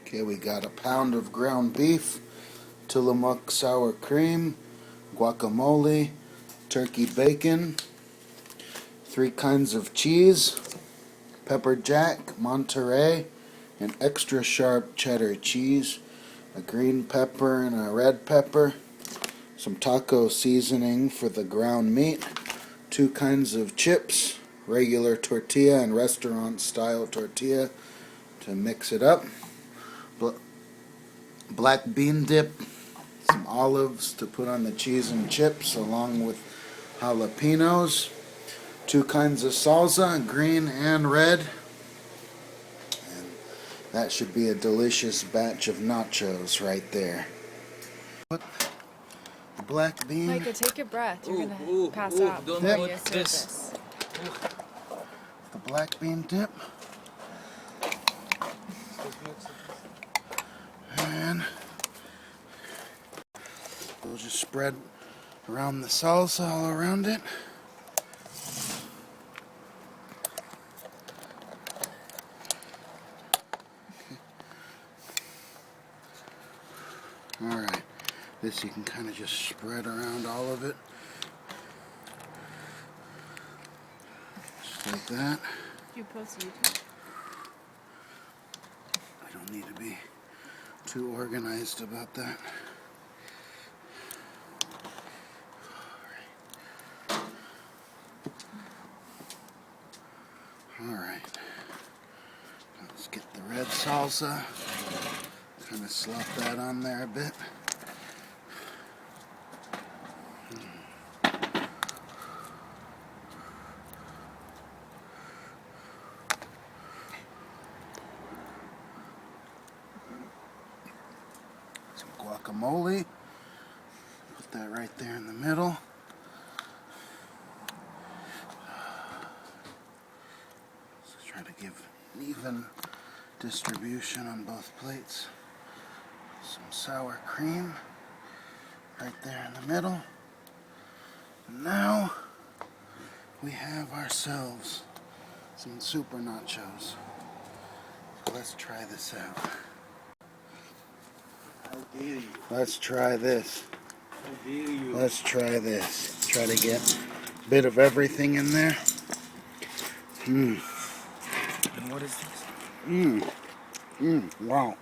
Okay, we got a pound of ground beef, Tillamook sour cream, guacamole, turkey bacon, 3 kinds of cheese, pepper jack, Monterey, an extra sharp cheddar cheese, a green pepper and a red pepper, some taco seasoning for the ground meat, 2 kinds of chips, regular tortilla and restaurant style tortilla to mix it up, black bean dip, some olives to put on the cheese and chips along with jalapenos, 2 kinds of salsa, green and red, and that should be a delicious batch of nachos right there. Put the black bean. Micah, take a breath. You're gonna pass out before you serve this. The black bean dip. And we'll just spread around the salsa all around it. Alright, this you can kind of just spread around all of it. Just like that. You post YouTube. I don't need to be too organized about that. Alright, let's get the red salsa. Kind of slap that on there a bit. Some guacamole. Put that right there in the middle. Let's try to give an even distribution on both plates. Some sour cream right there in the middle. And now we have ourselves some super nachos. So let's try this out. How dare you? Let's try this. How dare you? Let's try this. Try to get a bit of everything in there. And what is this? Wow.